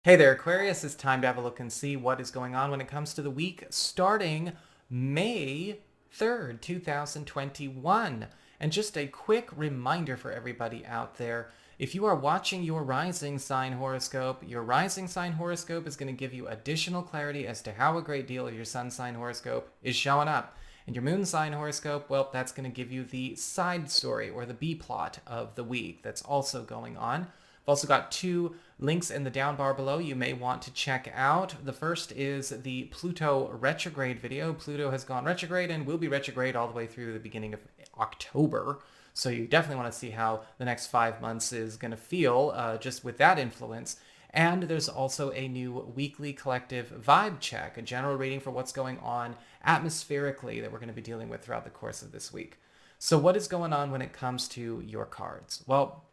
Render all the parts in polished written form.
Hey there, Aquarius. It's time to have a look and see what is going on when it comes to the week starting May 3rd, 2021. And just a quick reminder for everybody out there, if you are watching your rising sign horoscope, your rising sign horoscope is going to give you additional clarity as to how a great deal of your sun sign horoscope is showing up. And your moon sign horoscope, well, that's going to give you the side story or the B plot of the week that's also going on. I've also got two links in the down bar below you may want to check out. The first is the Pluto retrograde video. Pluto has gone retrograde and will be retrograde all the way through the beginning of October. So you definitely want to see how the next 5 months is going to feel just with that influence. And there's also a new weekly collective vibe check, a general reading for what's going on atmospherically that we're going to be dealing with throughout the course of this week. So what is going on when it comes to your cards? Well,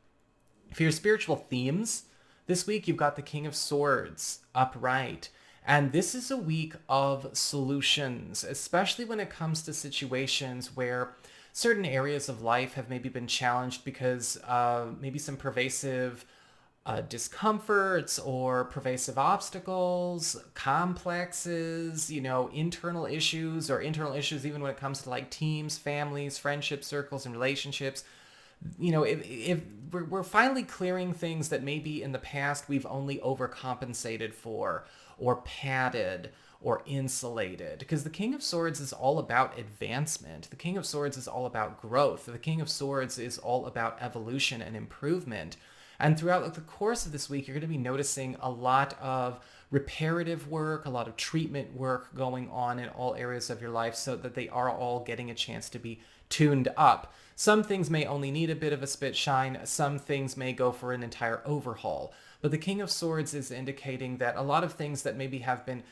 for your spiritual themes, this week you've got the King of Swords upright. And this is a week of solutions, especially when it comes to situations where certain areas of life have maybe been challenged because maybe some pervasive discomforts or pervasive obstacles, complexes, internal issues or internal issues even when it comes to like teams, families, friendship circles, and relationships. If we're finally clearing things that maybe in the past we've only overcompensated for or padded or insulated, because the King of Swords is all about advancement. The King of Swords is all about growth. The King of Swords is all about evolution and improvement. And throughout the course of this week, you're going to be noticing a lot of reparative work, a lot of treatment work going on in all areas of your life so that they are all getting a chance to be tuned up. Some things may only need a bit of a spit shine. Some things may go for an entire overhaul. But the King of Swords is indicating that a lot of things that maybe have been,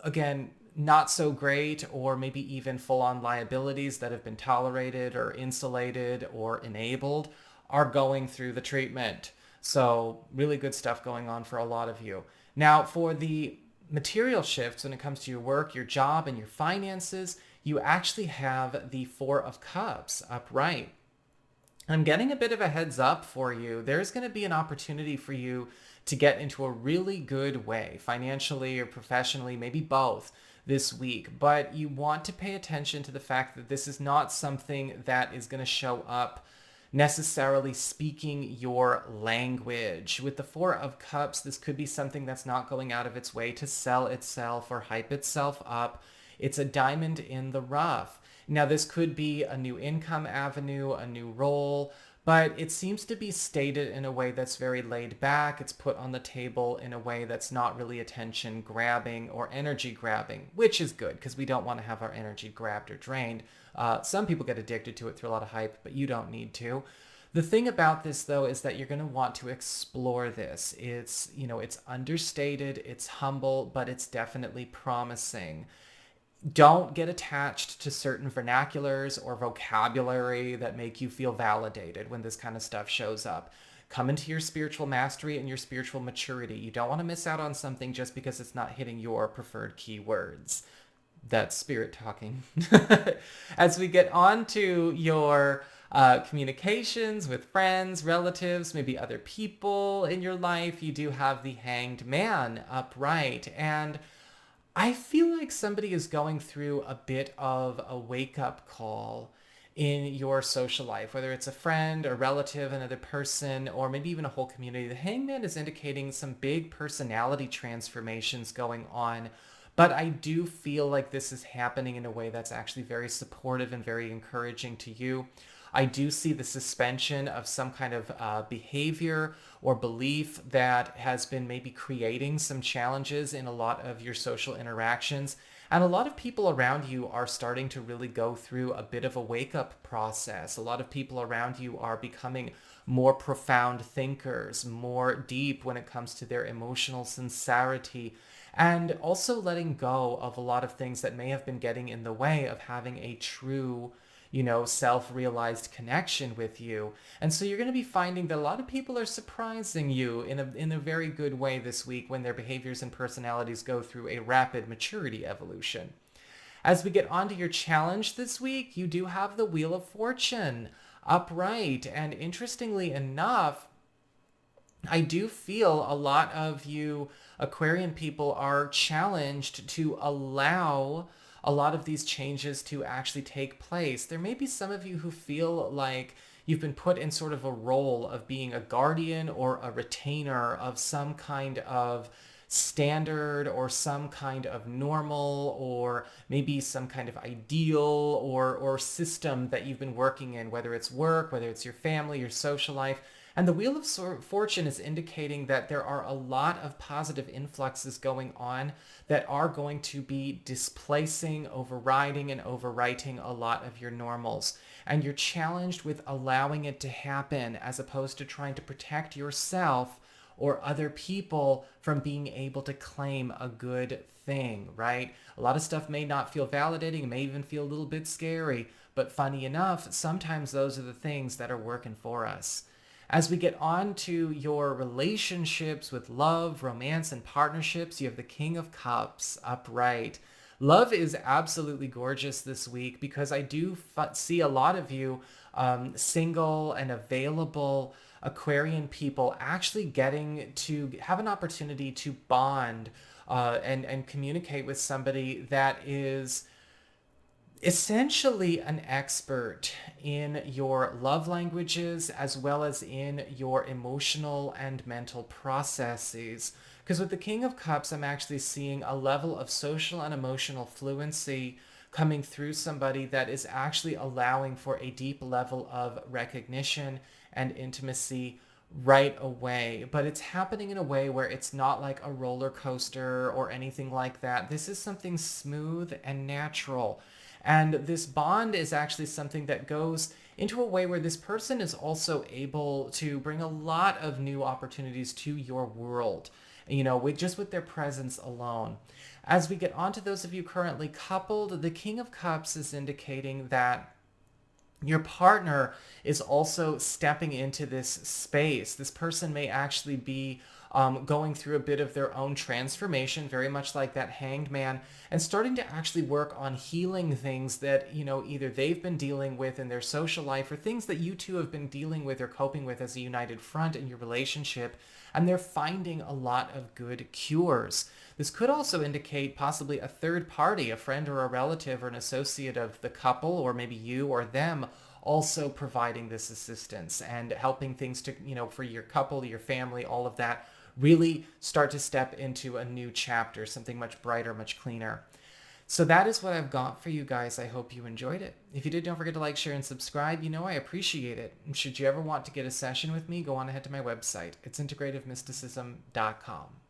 again, not so great, or maybe even full-on liabilities that have been tolerated or insulated or enabled are going through the treatment. So really good stuff going on for a lot of you. Now, for the material shifts when it comes to your work, your job, and your finances, you actually have the Four of Cups upright. I'm getting a bit of a heads up for you. There's going to be an opportunity for you to get into a really good way, financially or professionally, maybe both, this week. But you want to pay attention to the fact that this is not something that is going to show up necessarily speaking your language. With the Four of Cups, this could be something that's not going out of its way to sell itself or hype itself up. It's a diamond in the rough. Now, this could be a new income avenue, a new role, but it seems to be stated in a way that's very laid back. It's put on the table in a way that's not really attention grabbing or energy grabbing, which is good because we don't want to have our energy grabbed or drained. Some people get addicted to it through a lot of hype, but you don't need to. The thing about this, though, is that you're going to want to explore this. It's understated, it's humble, but it's definitely promising. Don't get attached to certain vernaculars or vocabulary that make you feel validated when this kind of stuff shows up. Come into your spiritual mastery and your spiritual maturity. You don't want to miss out on something just because it's not hitting your preferred keywords. That's spirit talking. As we get on to your communications with friends, relatives, maybe other people in your life, you do have the Hanged Man upright. And I feel like somebody is going through a bit of a wake-up call in your social life, whether it's a friend, a relative, another person, or maybe even a whole community. The Hangman is indicating some big personality transformations going on, but I do feel like this is happening in a way that's actually very supportive and very encouraging to you. I do see the suspension of some kind of behavior or belief that has been maybe creating some challenges in a lot of your social interactions. And a lot of people around you are starting to really go through a bit of a wake-up process. A lot of people around you are becoming more profound thinkers, more deep when it comes to their emotional sincerity, and also letting go of a lot of things that may have been getting in the way of having a true self-realized connection with you. And so you're going to be finding that a lot of people are surprising you in a very good way this week when their behaviors and personalities go through a rapid maturity evolution. As we get onto your challenge this week, you do have the Wheel of Fortune upright. And interestingly enough, I do feel a lot of you Aquarian people are challenged to allow a lot of these changes to actually take place. There may be some of you who feel like you've been put in sort of a role of being a guardian or a retainer of some kind of standard or some kind of normal or maybe some kind of ideal or system that you've been working in, whether it's work, whether it's your family, your social life. And the Wheel of Fortune is indicating that there are a lot of positive influxes going on that are going to be displacing, overriding, and overwriting a lot of your normals. And you're challenged with allowing it to happen as opposed to trying to protect yourself or other people from being able to claim a good thing, right? A lot of stuff may not feel validating, it may even feel a little bit scary, but funny enough, sometimes those are the things that are working for us. As we get on to your relationships with love, romance, and partnerships, you have the King of Cups upright. Love is absolutely gorgeous this week because I do see a lot of you single and available Aquarian people actually getting to have an opportunity to bond and communicate with somebody that is essentially an expert in your love languages as well as in your emotional and mental processes. Because with the King of Cups, I'm actually seeing a level of social and emotional fluency coming through somebody that is actually allowing for a deep level of recognition and intimacy right away. But it's happening in a way where it's not like a roller coaster or anything like that. This is something smooth and natural. And this bond is actually something that goes into a way where this person is also able to bring a lot of new opportunities to your world, with their presence alone. As we get on to those of you currently coupled, the King of Cups is indicating that your partner is also stepping into this space. This person may actually be going through a bit of their own transformation, very much like that Hanged Man, and starting to actually work on healing things that, either they've been dealing with in their social life or things that you two have been dealing with or coping with as a united front in your relationship. And they're finding a lot of good cures. This could also indicate possibly a third party, a friend or a relative or an associate of the couple, or maybe you or them, also providing this assistance and helping things to, for your couple, your family, all of that, really start to step into a new chapter, something much brighter, much cleaner. So that is what I've got for you guys. I hope you enjoyed it. If you did, don't forget to like, share, and subscribe. I appreciate it. And should you ever want to get a session with me, go on ahead to my website. It's integrativemysticism.com.